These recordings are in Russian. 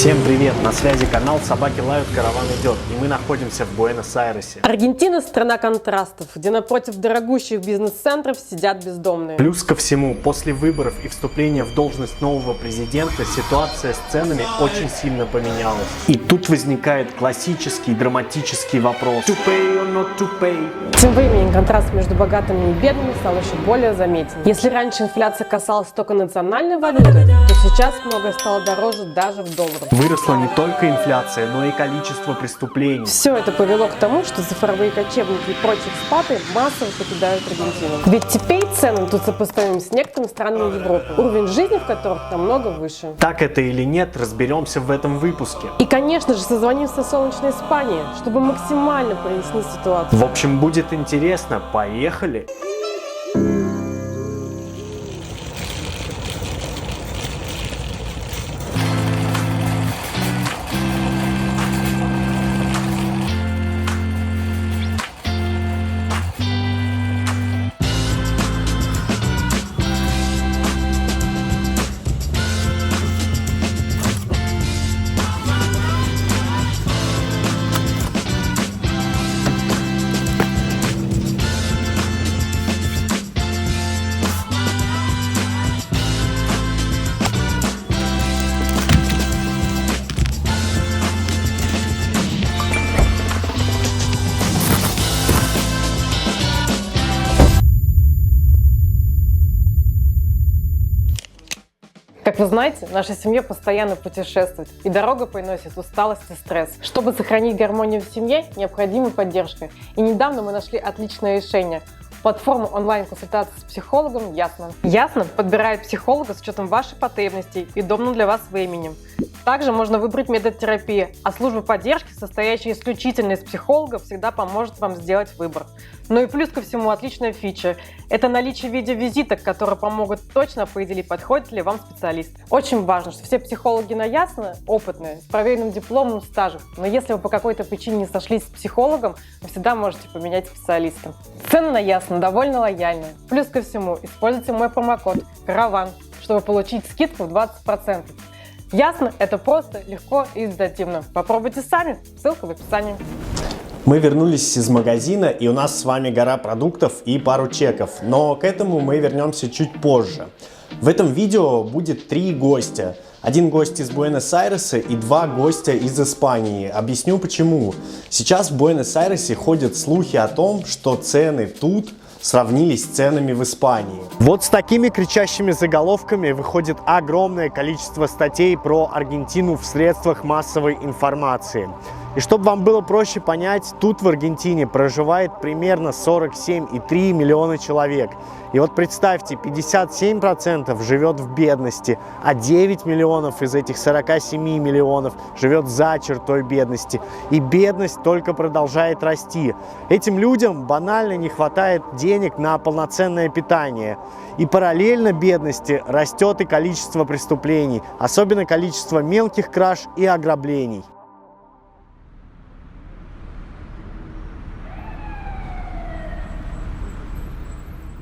Всем привет! На связи канал «Собаки лают, караван идет», и мы находимся в Буэнос-Айресе. Аргентина – страна контрастов, где напротив дорогущих бизнес-центров сидят бездомные. Плюс ко всему, после выборов и вступления в должность нового президента ситуация с ценами очень сильно поменялась. И тут возникает классический драматический вопрос: to pay or not to pay? Тем временем контраст между богатыми и бедными стал еще более заметен. Если раньше инфляция касалась только национальной валюты, то сейчас многое стало дороже даже в долларах. Выросла не только инфляция, но и количество преступлений. Все это повело к тому, что цифровые кочевники и прочие экспаты массово покидают Аргентину. Ведь теперь цены тут сопоставимы с некоторыми странами Европы, уровень жизни в которых намного выше. Так это или нет, разберемся в этом выпуске. И, конечно же, созвонимся с солнечной Испанией, чтобы максимально прояснить ситуацию. В общем, будет интересно. Поехали! Как вы знаете, наша семья постоянно путешествует, и дорога приносит усталость и стресс. Чтобы сохранить гармонию в семье, необходима поддержка. И недавно мы нашли отличное решение – платформу онлайн-консультации с психологом Ясно. Ясно подбирает психолога с учетом ваших потребностей и удобным для вас временем. Также можно выбрать метод терапии, а служба поддержки, состоящая исключительно из психологов, всегда поможет вам сделать выбор. Ну и плюс ко всему отличная фича – это наличие видеовизиток, которые помогут точно определить, подходит ли вам специалист. Очень важно, что все психологи на Ясно опытные, с проверенным дипломом, стажем. Но если вы по какой-то причине не сошлись с психологом, вы всегда можете поменять специалиста. Цены на Ясно довольно лояльные. Плюс ко всему, используйте мой промокод «Караван», чтобы получить скидку в 20%. Ясно, это просто, легко и результативно. Попробуйте сами, ссылка в описании. Мы вернулись из магазина, и у нас с вами гора продуктов и пару чеков, но к этому мы вернемся чуть позже. В этом видео будет 3 гостя. Один гость из Буэнос-Айреса и 2 гостя из Испании. Объясню почему. Сейчас в Буэнос-Айресе ходят слухи о том, что цены тут сравнились с ценами в Испании. Вот с такими кричащими заголовками выходит огромное количество статей про Аргентину в средствах массовой информации. И чтобы вам было проще понять, тут в Аргентине проживает примерно 47,3 миллиона человек. И вот представьте, 57% живет в бедности, а 9 миллионов из этих 47 миллионов живет за чертой бедности. И бедность только продолжает расти. Этим людям банально не хватает денег на полноценное питание. И параллельно бедности растет и количество преступлений, особенно количество мелких краж и ограблений.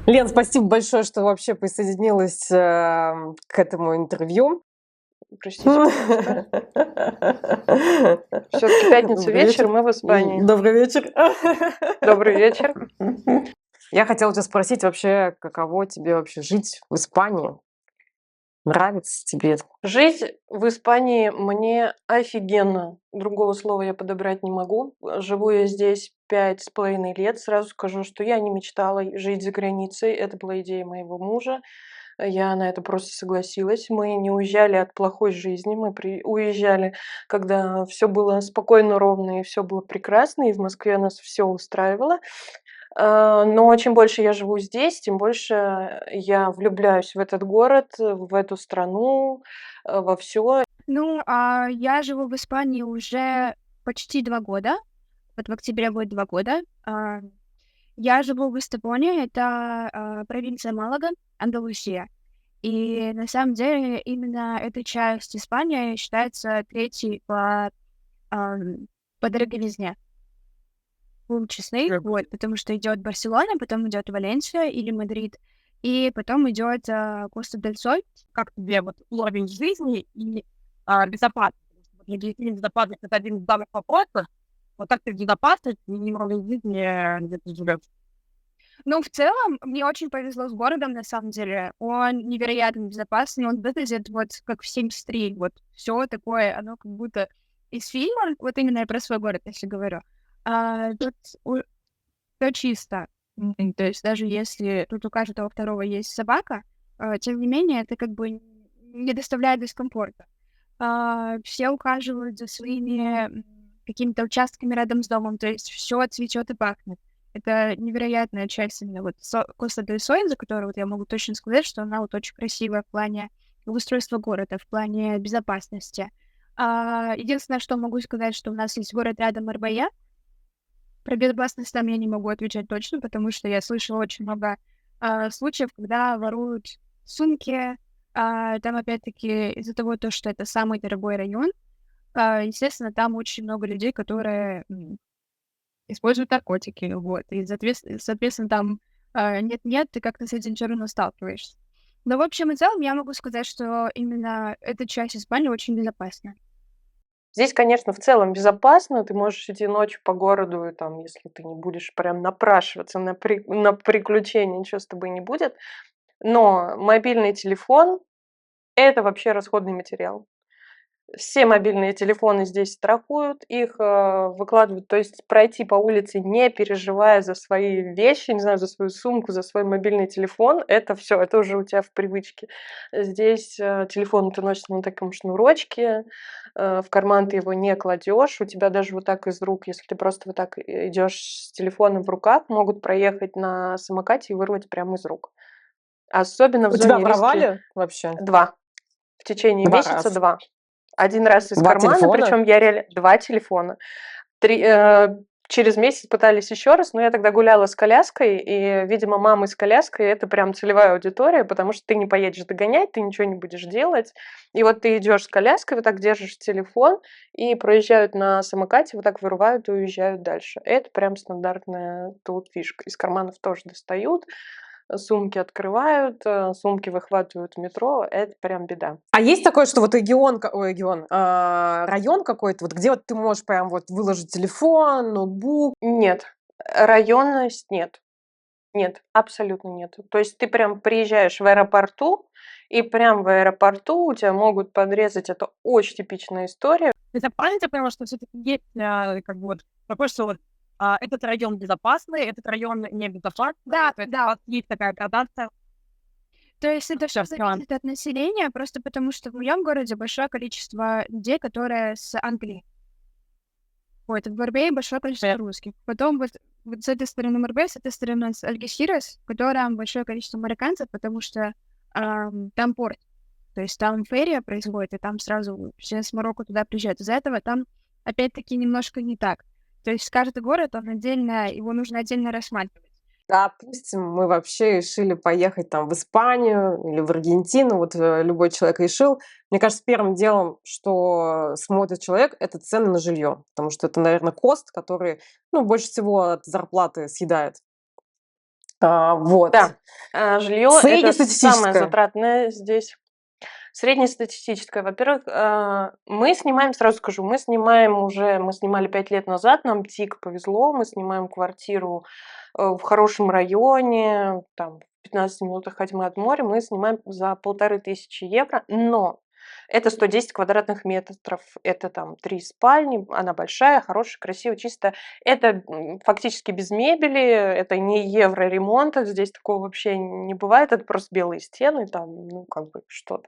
Лен, спасибо большое, что вообще присоединилась к этому интервью. Простите, все-таки пятница вечер, мы в Испании. Добрый вечер. Добрый вечер. Я хотела тебя спросить вообще, каково тебе вообще жить в Испании? Нравится тебе это? Жить в Испании мне офигенно. Другого слова я подобрать не могу. Живу я здесь 5,5 лет. Сразу скажу, что я не мечтала жить за границей. Это была идея моего мужа. Я на это просто согласилась. Мы не уезжали от плохой жизни. Мы уезжали, когда все было спокойно, ровно и все было прекрасно. И в Москве нас все устраивало. Но чем больше я живу здесь, тем больше я влюбляюсь в этот город, в эту страну, во все. Я живу в Испании уже почти 2 года. Вот в октябре будет 2 года. Я живу в Лиссабоне, это провинция Малага, Андалусия. И на самом деле именно эта часть Испании считается 3-й по дороговизне. Будем честны, вот, потому что идет Барселона, потом идет Валенсия или Мадрид, и потом идет Коста-дель-Соль. Как тебе вот уровень жизни и безопасность? для детей безопасность — это один из главных вопросов. Вот как ты безопасность и немного жизни, где ты живешь? Ну, в целом, мне очень повезло с городом, на самом деле. Он невероятно безопасный, он выглядит вот как в «73». Вот все такое, оно как будто из фильма. Вот именно я про свой город, если говорю. Тут всё чисто. То есть даже если тут у каждого второго есть собака, тем не менее, это как бы не доставляет дискомфорта. Все ухаживают за своими какими-то участками рядом с домом, то есть все цветет и пахнет. Это невероятная часть именно вот Коста дель Соль, за которую вот я могу точно сказать, что она вот очень красивая в плане устройства города, в плане безопасности. Единственное, что могу сказать, что у нас есть город рядом Арбая. Про безопасность там я не могу отвечать точно, потому что я слышала очень много случаев, когда воруют сумки. Там, опять-таки, из-за того, что это самый дорогой район, естественно, там очень много людей, которые используют наркотики, вот. И, соответственно, там нет-нет, ты как-то с этим всё равно сталкиваешься. Но в общем и целом я могу сказать, что именно эта часть Испании очень безопасна. Здесь, конечно, в целом безопасно. Ты можешь идти ночью по городу, и там, если ты не будешь прям напрашиваться на приключения, ничего с тобой не будет. Но мобильный телефон — это вообще расходный материал. Все мобильные телефоны здесь страхуют, их выкладывают. То есть пройти по улице, не переживая за свои вещи, не знаю, за свою сумку, за свой мобильный телефон — это все, это уже у тебя в привычке. Здесь телефон ты носишь на таком шнурочке, в карман ты его не кладешь, у тебя даже вот так из рук, если ты просто вот так идешь с телефоном в руках, могут проехать на самокате и вырвать прямо из рук. Особенно в У тебя зоне риски. воровали вообще? 2. В течение 2 месяца раза. 2. 1 раз из 2 кармана, телефона? причем я реально 2 телефона. 3, через месяц пытались еще раз, но я тогда гуляла с коляской, и, видимо, мамы с коляской — это прям целевая аудитория, потому что ты не поедешь догонять, ты ничего не будешь делать. И вот ты идешь с коляской, вот так держишь телефон, и проезжают на самокате, вот так вырывают и уезжают дальше. Это прям стандартная тут фишка. Из карманов тоже достают, сумки открывают, сумки выхватывают в метро. Это прям беда. А есть такое, что вот район какой-то, вот где вот ты можешь прям вот выложить телефон, ноутбук? Нет, районность нет. Нет, абсолютно нет. То есть ты прям приезжаешь в аэропорту, и прям в аэропорту у тебя могут подрезать. Это очень типичная история. То есть я правильно тебя поняла, что всё-таки есть, как бы вот такое, что вот, этот район безопасный, этот район небезопасный? Да, То есть у да. вас есть такая градация? То есть это Всё, всё поняла. зависит от населения, просто потому что в моем городе большое количество людей, которые с Англии. Вот, в Марбее большое количество Понятно. русских. Потом вот с этой стороны Марбей, с этой стороны с Альгесирас, в котором большое количество марокканцев, потому что там порт. То есть там ферия происходит, и там сразу все с Марокко туда приезжают. Из-за этого там опять-таки немножко не так. То есть каждый город, он отдельно, его нужно отдельно рассматривать. Допустим, мы вообще решили поехать там в Испанию или в Аргентину, вот любой человек решил. Мне кажется, первым делом, что смотрит человек, это цены на жилье, потому что это, наверное, кост, который, ну, больше всего от зарплаты съедает. Вот. Да, жилье — это самое Среднестатистическое. затратное здесь. Среднестатистическое. Во-первых, мы снимаем, сразу скажу, мы снимали 5 лет назад, нам дико повезло, мы снимаем квартиру в хорошем районе, там, в 15 минутах ходьбы от моря, мы снимаем за 1500 евро, но это 110 квадратных метров, это там 3 спальни, она большая, хорошая, красивая, чистая. Это фактически без мебели, это не евроремонт, здесь такого вообще не бывает, это просто белые стены, там, ну, как бы что-то.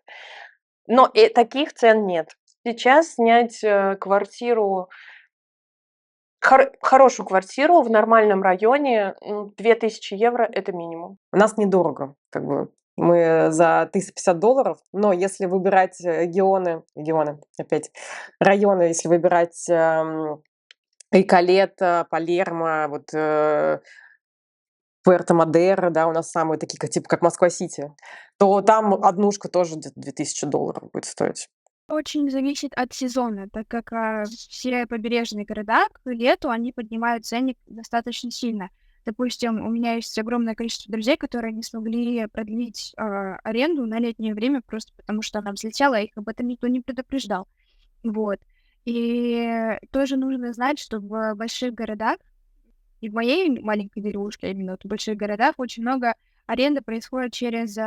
Но таких цен нет. Сейчас снять квартиру, хорошую квартиру в нормальном районе, 2000 евро — это минимум. У нас недорого, как бы. Мы за $350, но если выбирать районы, если выбирать Риколета, Палермо, вот Пуэрто-Мадейро, да, у нас самые такие, типа как Москва-Сити, то там однушка тоже где-то $2000 будет стоить. Очень зависит от сезона, так как все побережные города к лету они поднимают ценник достаточно сильно. Допустим, у меня есть огромное количество друзей, которые не смогли продлить аренду на летнее время просто потому, что она взлетела, их об этом никто не предупреждал. Вот. И тоже нужно знать, что в больших городах, и в моей маленькой деревушке, а именно вот в больших городах, очень много аренды происходит через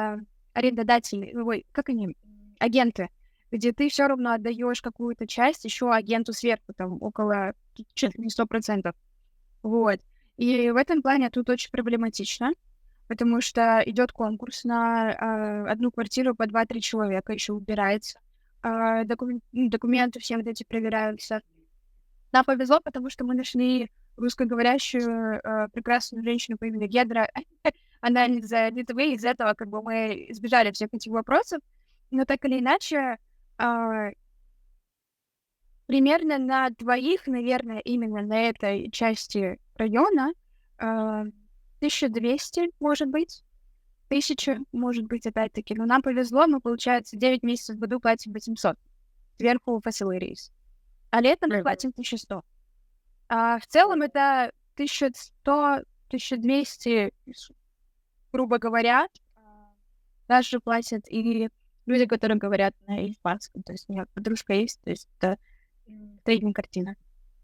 арендодателей, ой, как они, агенты, где ты все равно отдаешь какую-то часть еще агенту сверху, там около чуть ли не 100%. Вот. И в этом плане тут очень проблематично, потому что идет конкурс на одну квартиру по 2-3 человека, еще убирается, документы все вот эти проверяются. Нам повезло, потому что мы нашли русскоговорящую прекрасную женщину по имени Гедра. Она не из Литвы, из этого как бы мы избежали всех этих вопросов. Но так или иначе, а, примерно на двоих, наверное, именно на этой части района 1200, может быть. 1000, может быть, опять-таки. Но нам повезло, мы, получается, 9 месяцев в году платим 800. Сверху facilities. А летом мы платим 1100. В целом это 1100, 1200, грубо говоря, даже платят и люди, которые говорят на испанском. То есть у меня подружка есть, то есть это средняя картина.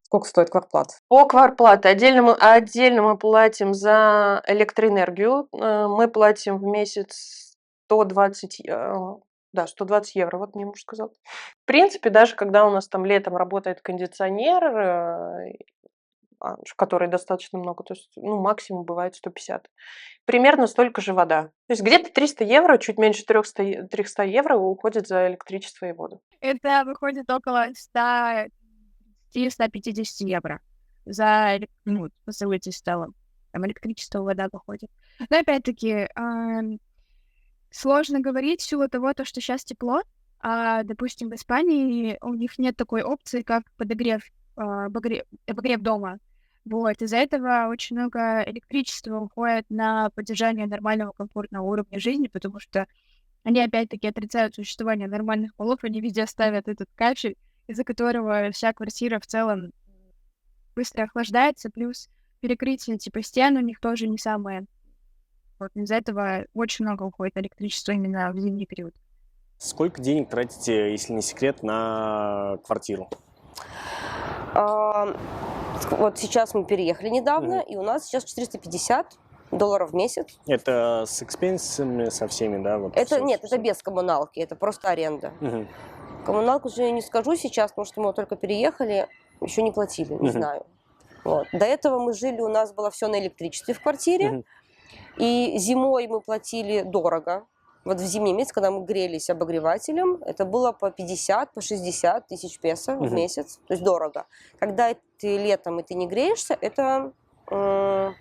Сколько стоит квартплата? По квартплате отдельно мы платим за электроэнергию. Мы платим в месяц 120, да, 120 евро, вот мне муж сказал. В принципе, даже когда у нас там летом работает кондиционер, который достаточно много, то есть, ну, максимум бывает 150. Примерно столько же вода. То есть где-то 300 евро, чуть меньше 300 евро уходит за электричество и воду. Это выходит около 100-150 евро за facilities в целом. Там электричество, вода выходит. Но опять-таки, сложно говорить в силу того, что сейчас тепло, допустим, в Испании у них нет такой опции, как обогрев дома. Вот, из-за этого очень много электричества уходит на поддержание нормального комфортного уровня жизни, потому что они опять-таки отрицают существование нормальных полов, они везде ставят этот качель, из-за которого вся квартира в целом быстро охлаждается, плюс перекрытие типа стен у них тоже не самое. Вот из-за этого очень много уходит электричества именно в зимний период. Сколько денег тратите, если не секрет, на квартиру? Вот сейчас мы переехали недавно, и у нас сейчас $450 в месяц. Это с экспенсами, со всеми, да? Вот Это всё, нет, всё. это без коммуналки, это просто аренда. Мгм. Коммуналку же я не скажу сейчас, потому что мы вот только переехали, еще не платили, не знаю. Вот. До этого мы жили, у нас было все на электричестве в квартире, и зимой мы платили дорого. Вот в зимний месяц, когда мы грелись обогревателем, это было по 50, по 60 тысяч песо в месяц, то есть дорого. Когда ты летом и ты не греешься, это было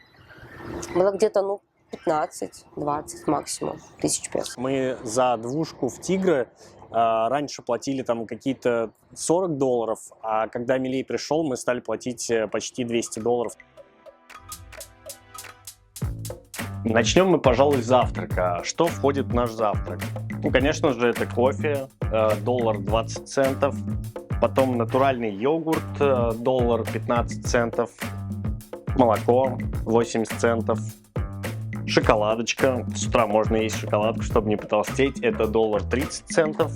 где-то 15-20 максимум тысяч песо. Мы за двушку в Тигре раньше платили там какие-то $40, а когда Милей пришел, мы стали платить почти $200. Начнем мы, пожалуй, с завтрака. Что входит в наш завтрак? Ну, конечно же, это кофе, $1.20, потом натуральный йогурт, $1.15, молоко, 80 центов, шоколадочка, с утра можно есть шоколадку, чтобы не потолстеть, это $1.30,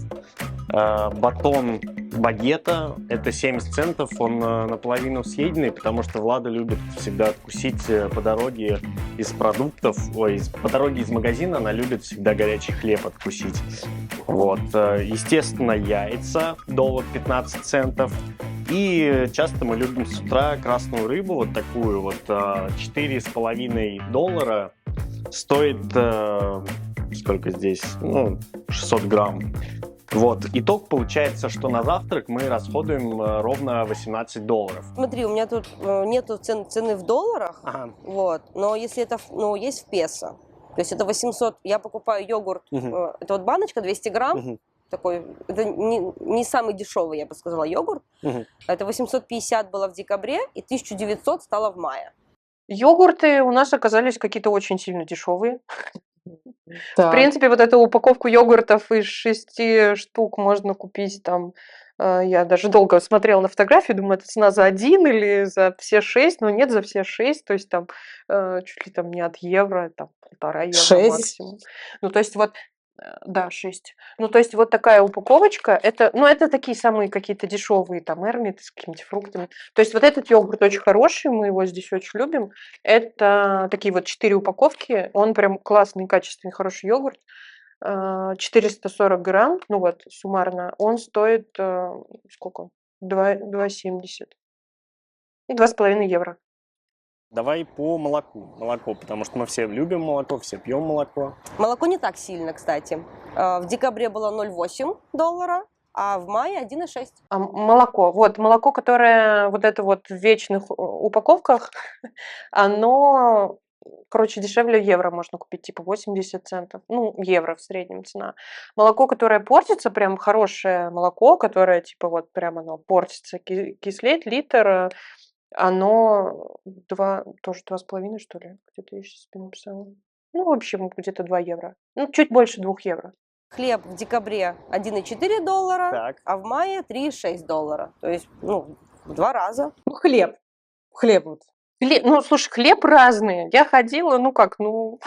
батон багета, это 70 центов, он наполовину съеденный, потому что Влада любит всегда откусить по дороге из продуктов, по дороге из магазина она любит всегда горячий хлеб откусить. Вот, естественно, яйца, $1.15, и часто мы любим с утра красную рыбу, вот такую вот, $4,5 стоит, сколько здесь, 600 грамм. Вот, итог получается, что на завтрак мы расходуем ровно $18. Смотри, у меня тут нету цены в долларах, Ага. вот, но если это есть в песо, то есть это 800, я покупаю йогурт, это вот баночка 200 грамм, такой, это не самый дешевый, я бы сказала, йогурт, это 850 было в декабре и 1900 стало в мае. Йогурты у нас оказались какие-то очень сильно дешевые. В Так. принципе, вот эту упаковку йогуртов из 6 штук можно купить там. Я даже долго смотрела на фотографию, думаю, это цена за один или за все 6, но нет, за все 6, то есть там чуть ли там не от евро, там 1,5 евро 6? максимум. Ну, то есть вот Да, 6. Ну, то есть вот такая упаковочка. Это, ну, это такие самые какие-то дешевые, там, Эрмит с какими-то фруктами. То есть вот этот йогурт очень хороший, мы его здесь очень любим. Это такие вот 4 упаковки. Он прям классный, качественный, хороший йогурт. 440 грамм, ну вот, суммарно. Он стоит, сколько? 2,70. И 2,5 евро. Давай по молоку. Молоко, потому что мы все любим молоко, все пьем молоко. Молоко не так сильно, кстати. В декабре было $0,8, а в мае 1,6. Молоко. Вот, молоко, которое вот это вот в вечных упаковках, оно, короче, дешевле евро можно купить, типа 80 центов. Ну, евро в среднем цена. Молоко, которое портится, прям хорошее молоко, которое, типа, вот прям оно портится, кислеет, литр, оно тоже 2,5, что ли? Где-то я сейчас себе написала. Ну, в общем, где-то 2 евро. Ну, чуть больше 2 евро. Хлеб в декабре $1,4, Так. а в мае $3,6. То есть, ну, в 2 раза. Ну, хлеб. Хлеб вот. Ну, слушай, хлеб разный. Я ходила, ну как, ну,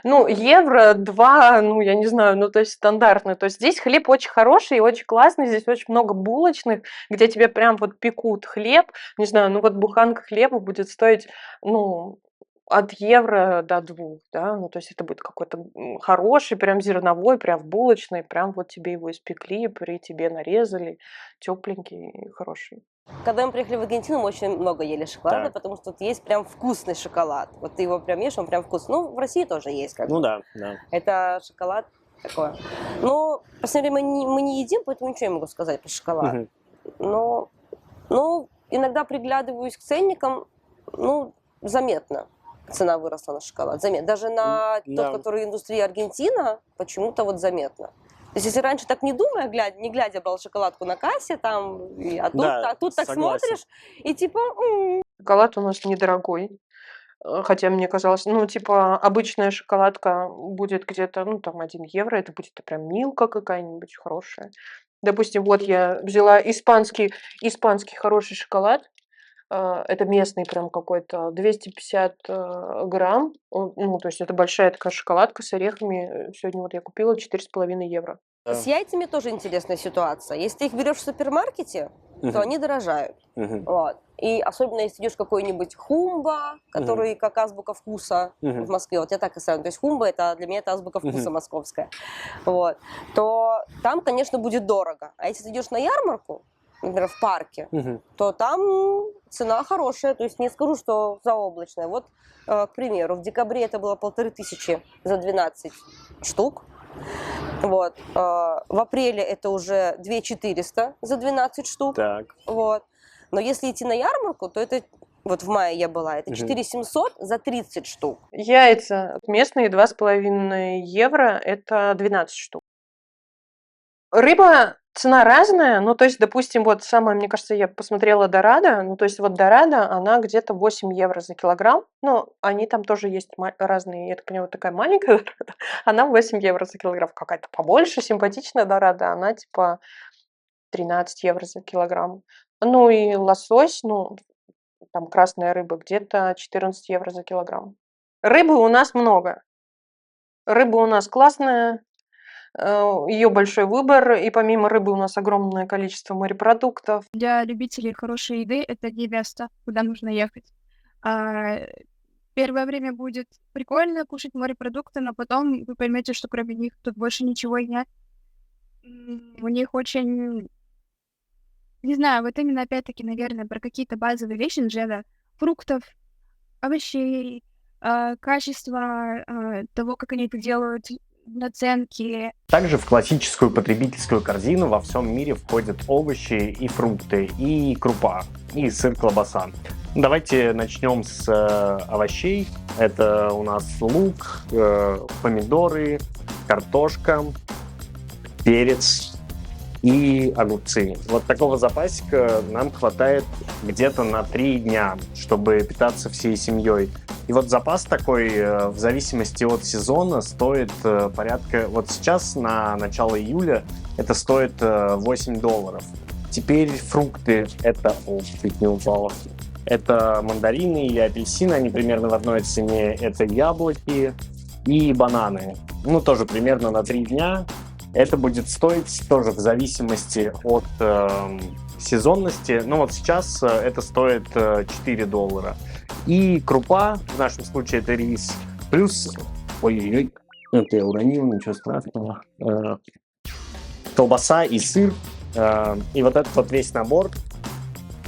евро 2, ну, я не знаю, ну, то есть стандартный. То есть здесь хлеб очень хороший и очень классный. Здесь очень много булочных, где тебе прям вот пекут хлеб. Не знаю, ну, вот буханка хлеба будет стоить, ну, от евро до 2, да, ну, то есть это будет какой-то хороший, прям зерновой, прям в булочной, прям вот тебе его испекли, при тебе нарезали, тепленький, хороший. Когда мы приехали в Аргентину, мы очень много ели шоколада, Так. потому что тут есть прям вкусный шоколад. Вот ты его прям ешь, он прям вкусный. Ну, в России тоже есть как бы. Ну да, да. Это шоколад такой. Но в последнее время мы не едим, поэтому ничего не могу сказать про шоколад. Мгм. Но, ну, иногда приглядываюсь к ценникам, ну, заметно цена выросла на шоколад. Заметно. Даже на да. тот, который индустрия Аргентина, почему-то вот заметно. То есть, если раньше так не думая, не глядя, брал шоколадку на кассе, там, Да, а тут так согласен. смотришь, и типа, Шоколад у нас недорогой. Хотя мне казалось, ну, типа, обычная шоколадка будет где-то, ну, там, 1 евро, это будет прям Милка какая-нибудь хорошая. Допустим, вот я взяла испанский хороший шоколад, это местный прям какой-то, 250 грамм, ну, то есть это большая такая шоколадка с орехами. Сегодня вот я купила 4,5 евро. с яйцами тоже интересная ситуация. Если ты их берешь в супермаркете, Мгм. то они дорожают. Мгм. Вот. И особенно если идешь в какой-нибудь Хумба, который как азбука вкуса Мгм. в Москве, вот я так и сравниваю. То есть Хумба это для меня это азбука вкуса Мгм. московская. Вот. То там, конечно, будет дорого. А если ты идешь на ярмарку, например, в парке, Мгм. то там цена хорошая. То есть не скажу, что заоблачная. Вот, к примеру, в декабре это было 1500 за 12 штук. Вот. В апреле это уже 2400 за 12 штук. Так. Вот. Но если идти на ярмарку, то это, вот в мае я была, это Мгм. 4700 за 30 штук. Яйца местные 2,5 евро, это 12 штук. Рыба, цена разная, ну, то есть, допустим, вот самая, мне кажется, я посмотрела дорадо, ну, то есть вот дорадо, она где-то 8 евро за килограмм, ну, они там тоже есть разные, я так понимаю, вот такая маленькая дорадо, она 8 евро за килограмм, какая-то побольше, симпатичная дорадо, она типа 13 евро за килограмм. Ну, и лосось, ну, там красная рыба, где-то 14 евро за килограмм. Рыбы у нас много. Рыба у нас классная, ее большой выбор, и помимо рыбы у нас огромное количество морепродуктов. Для любителей хорошей еды это не место, куда нужно ехать. Первое время будет прикольно кушать морепродукты, но потом вы поймете, что кроме них тут больше ничего и нет. У них очень... Не знаю, вот именно опять-таки, наверное, про какие-то базовые вещи, например, фруктов, овощей, качество того, как они это делают, наценки. Также в классическую потребительскую корзину во всем мире входят овощи и фрукты, и крупа, и сыр, колбаса. Давайте начнем с овощей. Это у нас лук, помидоры, картошка, перец и огурцы. Вот такого запасика нам хватает где-то на 3 дня, чтобы питаться всей семьей. И вот запас такой, в зависимости от сезона, стоит порядка... Вот сейчас, на начало июля, это стоит $8. Теперь фрукты, это... О, чуть не упало. Это мандарины или апельсины, они примерно в одной цене. Это яблоки, и бананы. Ну, тоже примерно на 3 дня. Это будет стоить тоже в зависимости от сезонности. Ну, вот сейчас это стоит $4. И крупа, в нашем случае это рис, плюс... Ой-ой-ой, это я уронил, ничего страшного. Колбаса и сыр. И вот этот вот весь набор,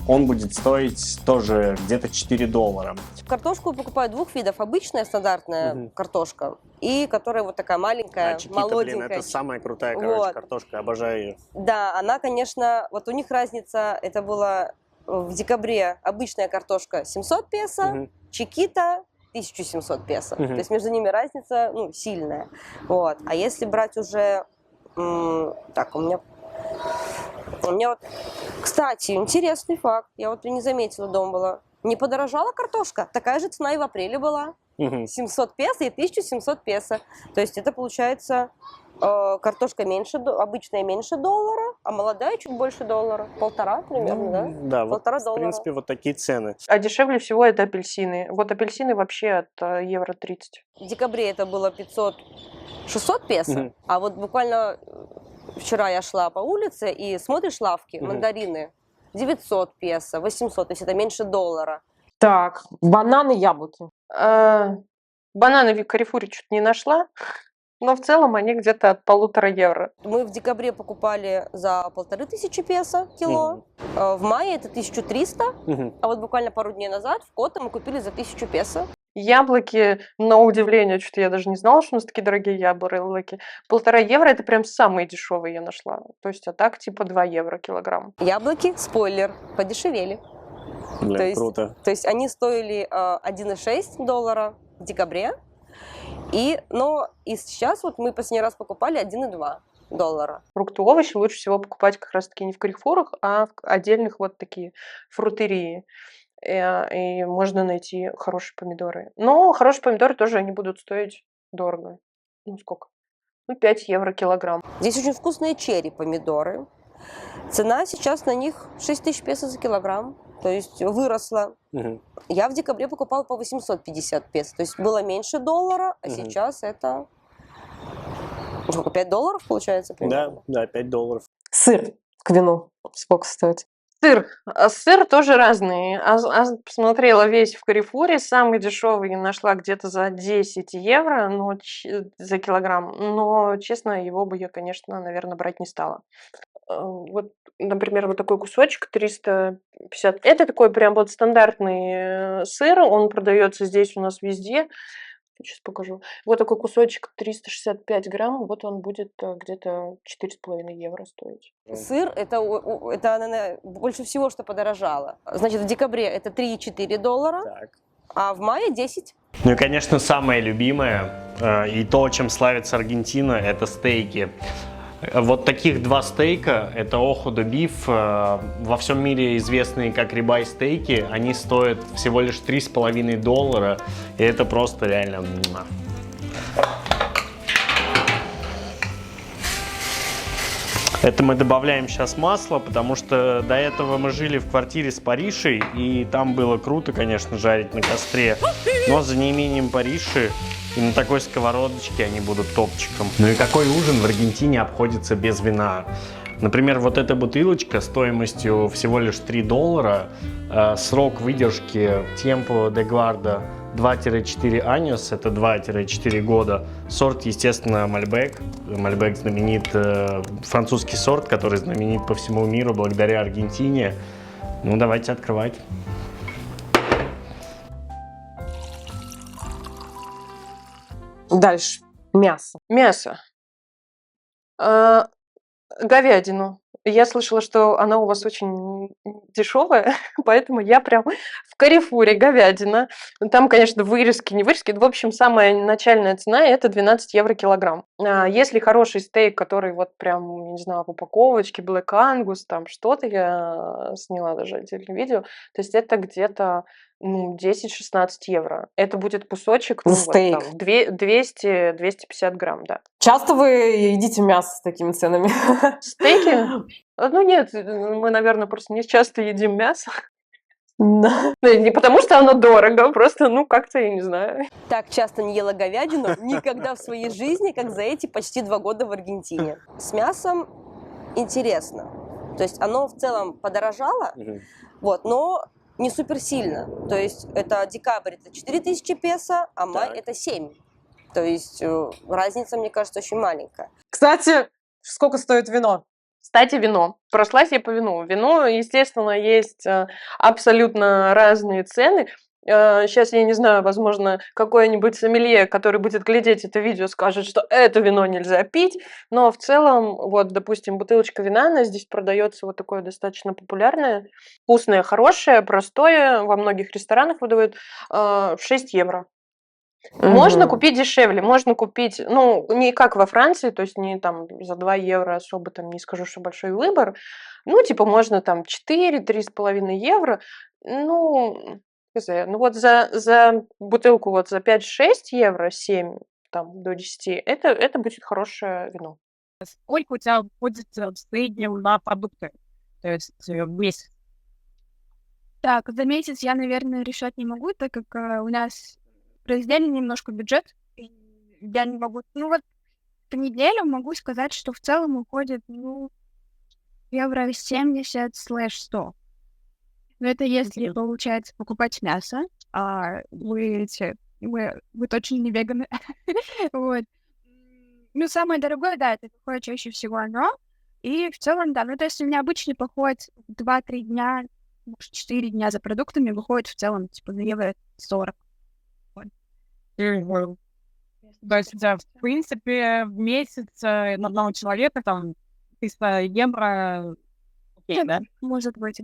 он будет стоить тоже где-то $4. Картошку я покупаю двух видов. Обычная стандартная картошка и которая вот такая маленькая, Чикита, молоденькая. блин, это самая крутая, короче, Вот. картошка, обожаю ее. Да, она, конечно, вот у них разница, это было в декабре обычная картошка 700 песо, чикита 1700 песо. То есть между ними разница, ну, сильная. Вот. А если брать уже... так, у меня вот... Кстати, интересный факт. Я вот и не заметила, дома была. Не подорожала картошка? Такая же цена и в апреле была. 700 песо и 1700 песо. То есть это получается картошка меньше, обычная меньше $1, а молодая чуть больше $1. 1,5 примерно, да? Да, вот, $1,5. в принципе, вот такие цены. А дешевле всего это апельсины. Вот апельсины вообще от евро 30. В декабре это было 500-600 песо, а вот буквально вчера я шла по улице и смотришь лавки, мандарины 900 песо, 800, то есть это меньше $1. Так, бананы, яблоки. Бананы в Карифуре чуть не нашла, но в целом они где-то от 1,5 евро. Мы в декабре покупали за 1500 песо кило, в мае это 1300, а вот буквально пару дней назад в Кото мы купили за 1000 песо. Яблоки, на удивление, что-то я даже не знала, что у нас такие дорогие яблоки. 1,5 евро это прям самые дешевые я нашла. То есть, а так типа 2 евро килограмм. Яблоки, спойлер, подешевели. Бля, То есть, круто. То есть они стоили $1,6 в декабре, но сейчас вот мы последний раз покупали $1,2. Фрукты, овощи лучше всего покупать как раз-таки не в Карифурах, а в отдельных вот такие фрутерии. И можно найти хорошие помидоры. Но хорошие помидоры тоже они будут стоить дорого. Ну, сколько? 5 евро килограмм. Здесь очень вкусные черри-помидоры. Цена сейчас на них 6000 песо за килограмм. То есть выросла. Я в декабре покупала по 850 песо. То есть было меньше $1, а сейчас это... Сколько, $5 получается? Примерно? Да, $5. Сыр к вину сколько стоит? Сыр тоже разный. Посмотрела весь в Карифуре. Самый дешевый нашла где-то за 10 евро за килограмм. Но, честно, его бы я, конечно, наверное, брать не стала. Вот, например, вот такой кусочек 350. Это такой прям вот стандартный сыр. Он продается здесь у нас везде. Сейчас покажу. Вот такой кусочек 365 грамм. Вот он будет где-то 4,5 евро стоить. Сыр это, наверное, больше всего, что подорожало. Значит, в декабре это $3,4, Так. а в мае 10. Ну и, конечно, самое любимое и то, чем славится Аргентина, это стейки. Вот таких 2 стейка, это Охо де Биф, во всем мире известные как рибай стейки, они стоят всего лишь $3,5, и это просто реально... Это мы добавляем сейчас масло, потому что до этого мы жили в квартире с Паришей, и там было круто, конечно, жарить на костре, но за неимением Париши и на такой сковородочке они будут топчиком. Ну и какой ужин в Аргентине обходится без вина? Например, вот эта бутылочка стоимостью всего лишь $3, срок выдержки Tiempo de Guarda 2-4 años, это 2-4 года. Сорт, естественно, Мальбек. Мальбек знаменит, французский сорт, который знаменит по всему миру благодаря Аргентине. Ну, давайте открывать. Дальше. Мясо. Мясо. Говядину. Я слышала, что она у вас очень дешевая, поэтому я прям в Карифуре говядина. Там, конечно, вырезки, не вырезки. В общем, самая начальная цена – это 12 евро килограмм. Если хороший стейк, который вот прям, не знаю, в упаковочке, Black Angus, там что-то, я сняла даже отдельное видео, то есть это где-то 10-16 евро. Это будет кусочек, За стейк. Вот, 200-250 грамм, да. Часто вы едите мясо с такими ценами? Стейки? Ну нет, мы, наверное, просто не часто едим мясо. Да. Ну, не потому, что оно дорого, просто, ну, как-то, я не знаю. Так часто не ела говядину никогда в своей жизни, как за эти почти 2 года в Аргентине. С мясом интересно. То есть оно в целом подорожало, вот, но не супер сильно. То есть это декабрь это 4000 песо, а май это 7. То есть разница, мне кажется, очень маленькая. Кстати, сколько стоит вино? Кстати, вино. Прошлась я по вину. Вино, естественно, есть абсолютно разные цены. Сейчас, я не знаю, возможно, какой-нибудь сомелье, который будет глядеть это видео, скажет, что это вино нельзя пить. Но в целом, вот, допустим, бутылочка вина, она здесь продается вот такое достаточно популярное, вкусное, хорошее, простое. Во многих ресторанах выдают 6 евро. Можно купить дешевле, можно купить, ну, не как во Франции, то есть не там за 2 евро особо, там, не скажу, что большой выбор. Ну, типа, можно там 4-3,5 евро. Ну, хз. Ну, вот за бутылку вот за 5-6 евро, 7 там, до 10, это будет хорошее вино. Сколько у тебя уходит в среднем на продукты? То есть в месяц? Так, за месяц я, наверное, решать не могу, так как у нас раздельный немножко бюджет. И я не могу... Ну вот по неделю могу сказать, что в целом уходит, ну, евро 70/100. Но это если, получается, покупать мясо, а вы точно не веганы. Вот. Ну, самое дорогое, да, это выходит чаще всего оно. И в целом, да, ну, то есть у меня обычный поход 2-3 дня, может, 4 дня за продуктами выходит в целом, типа, на евро 40. То есть, в принципе, в месяц на одного человека там 300 евро, окей, да? Может быть,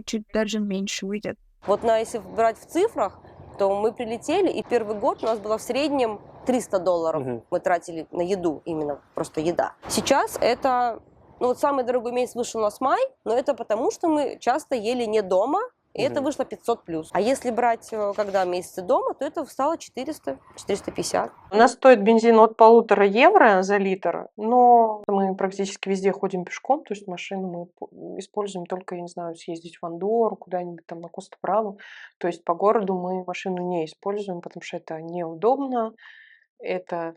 чуть даже меньше выйдет. Вот если брать в цифрах, то мы прилетели, и первый год у нас было в среднем $300 мы тратили на еду, именно просто еда. Сейчас это, ну вот самый дорогой месяц вышел у нас май, но это потому, что мы часто ели не дома, и это вышло 500+. А если брать, когда месяцы дома, то это стало 400-450. У нас стоит бензин от 1,5 евро за литр, но мы практически везде ходим пешком, то есть машину мы используем только, я не знаю, съездить в Андорру, куда-нибудь там на Коста-Браво. То есть по городу мы машину не используем, потому что это неудобно, это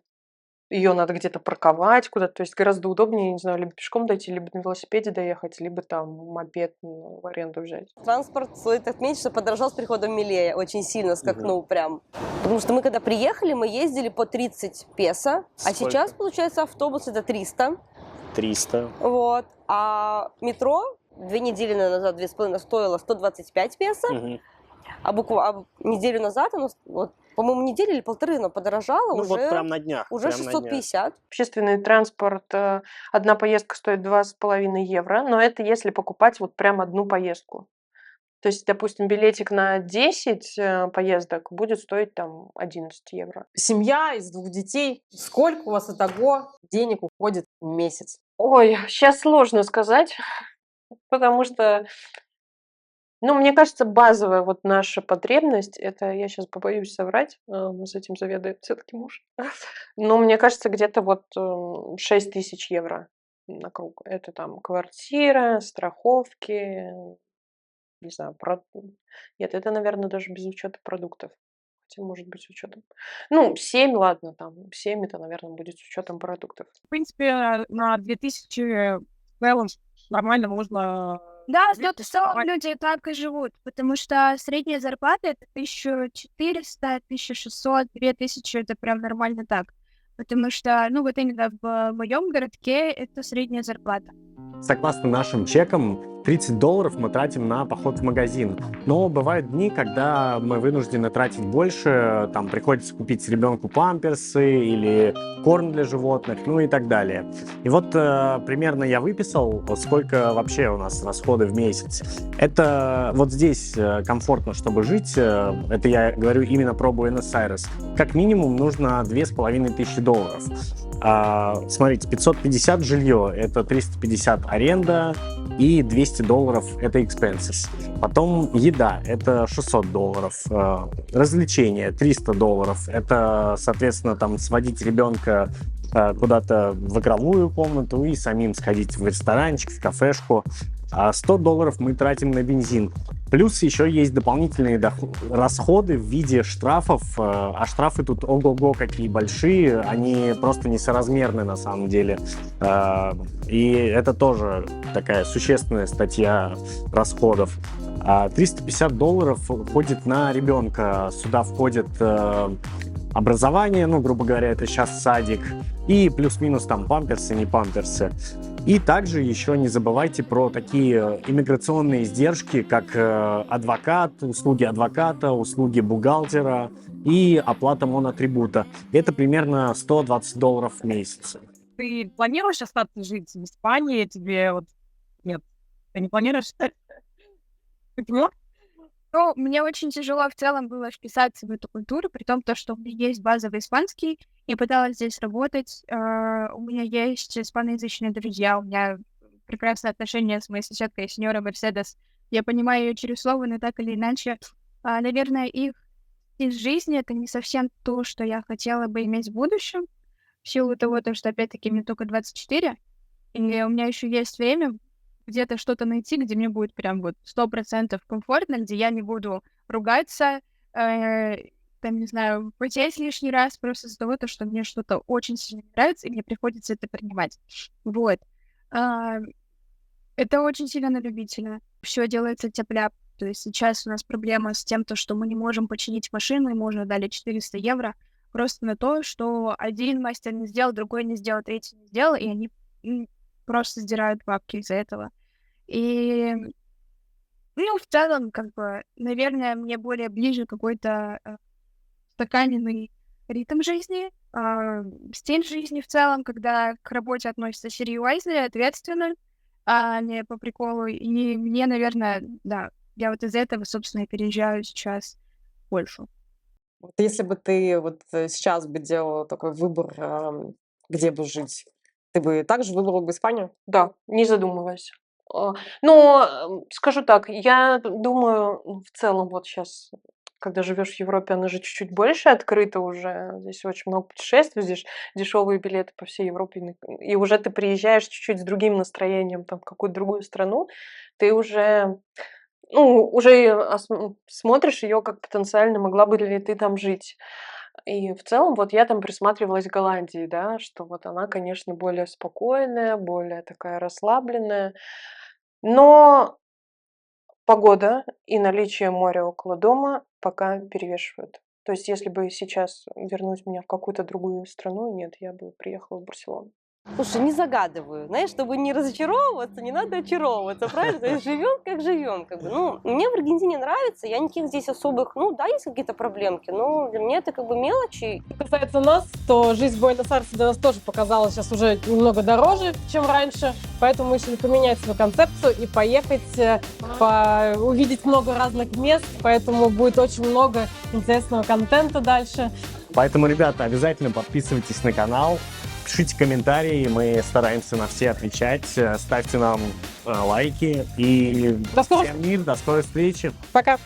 ее надо где-то парковать куда-то, то есть гораздо удобнее, не знаю, либо пешком дойти, либо на велосипеде доехать, либо там мопед в аренду взять. Транспорт, стоит отметить, что подорожал с приходом Милея, очень сильно скакнул прям. Потому что мы когда приехали, мы ездили по 30 песо, а сейчас, получается, автобус это 300. 300. Вот. А метро 2 недели назад, 2,5 стоило 125 песо, а неделю назад оно, вот, по-моему, неделю или полторы оно подорожало, Ну уже, вот прям на днях. уже прям на днях. 650. Общественный транспорт, одна поездка стоит 2,5 евро, но это если покупать вот прям одну поездку. То есть, допустим, билетик на 10 поездок будет стоить там 11 евро. Семья из 2 детей. Сколько у вас итого денег уходит в месяц? Ой, сейчас сложно сказать, потому что, ну, мне кажется, базовая вот наша потребность, это, я сейчас побоюсь соврать, но с этим заведует все-таки муж, но мне кажется, где-то вот 6 тысяч евро на круг. Это там квартира, страховки, не знаю, нет, это, наверное, даже без учета продуктов. Хотя, может быть, с учетом. Ну, 7, ладно, там, 7 это, наверное, будет с учетом продуктов. В принципе, на 2000 в целом нормально можно... Да, в целом люди так и живут, потому что средняя зарплата это 1400, 1600, 2000, это прям нормально так. Потому что, ну, вот именно в моем городке это средняя зарплата. Согласно нашим чекам, $30 мы тратим на поход в магазин. Но бывают дни, когда мы вынуждены тратить больше, там приходится купить ребенку памперсы или корм для животных, ну и так далее. И вот примерно я выписал, сколько вообще у нас расходы в месяц. Это вот здесь комфортно, чтобы жить, это я говорю именно про Буэнос-Айрес. Как минимум нужно $2500. Смотрите, 550 жилье, это 350 аренда и $200 это expenses. Потом еда, это $600. Развлечения, $300. Это, соответственно, там сводить ребенка куда-то в игровую комнату и самим сходить в ресторанчик, в кафешку. А $100 мы тратим на бензин. Плюс еще есть дополнительные расходы в виде штрафов, а штрафы тут ого-го какие большие, они просто несоразмерны на самом деле. И это тоже такая существенная статья расходов. $350 входит на ребенка. Сюда входит образование, ну, грубо говоря, это сейчас садик, и плюс-минус там памперсы, не памперсы. И также еще не забывайте про такие иммиграционные издержки, как адвокат, услуги адвоката, услуги бухгалтера и оплата моноатрибута. Это примерно $120 в месяц. Ты планируешь остаться жить в Испании? Тебе вот... Нет, ты не планируешь? Почему? Ну, мне очень тяжело в целом было вписаться в эту культуру, при том, что у меня есть базовый испанский, я пыталась здесь работать, у меня есть испаноязычные друзья, у меня прекрасные отношения с моей соседкой, сеньорой Мерседес. Я понимаю ее через слово, но так или иначе, наверное, их стиль жизни — это не совсем то, что я хотела бы иметь в будущем, в силу того, что, опять-таки, мне только 24, и у меня еще есть время где-то что-то найти, где мне будет прям вот 100% комфортно, где я не буду ругаться, там, не знаю, потеть лишний раз просто из-за того, что мне что-то очень сильно не нравится, и мне приходится это принимать. Вот. Это очень сильно на любителя. Все делается тяп-ляп. То есть сейчас у нас проблема с тем, что мы не можем починить машину, и можно дали 400 евро просто на то, что один мастер не сделал, другой не сделал, третий не сделал, и они просто сдирают бабки из-за этого. И, ну, в целом, как бы, наверное, мне более ближе какой-то устаканенный ритм жизни, стиль жизни в целом, когда к работе относятся серьезно, ответственно, а не по приколу. И мне, наверное, да, я вот из-за этого, собственно, и переезжаю сейчас в Польшу. Вот если бы ты вот сейчас бы делала такой выбор, где бы жить, ты бы также выбрала бы Испанию? Да, не задумываясь. Но скажу так, я думаю, в целом вот сейчас, когда живешь в Европе, она же чуть-чуть больше открыта уже. Здесь очень много путешествий, здесь дешевые билеты по всей Европе. И уже ты приезжаешь чуть-чуть с другим настроением, там, в какую-то другую страну, ты уже, уже смотришь ее как потенциально, могла бы ли ты там жить. И в целом вот я там присматривалась к Голландии, да, что вот она, конечно, более спокойная, более такая расслабленная, но погода и наличие моря около дома пока перевешивают. То есть если бы сейчас вернуть меня в какую-то другую страну, нет, я бы приехала в Барселону. Слушай, не загадываю, знаешь, чтобы не разочаровываться, не надо очаровываться, правильно? То есть живем, как живем, как бы. Ну, мне в Аргентине нравится, я никаких здесь особых, ну, да, есть какие-то проблемки, но для меня это как бы мелочи. Что касается нас, то жизнь в Буэнос-Айресе для нас тоже показалась сейчас уже немного дороже, чем раньше, поэтому мы решили поменять свою концепцию и поехать, увидеть много разных мест, поэтому будет очень много интересного контента дальше. Поэтому, ребята, обязательно подписывайтесь на канал, пишите комментарии, мы стараемся на все отвечать, ставьте нам лайки и До скорой всем мир, до скорой встречи. Пока!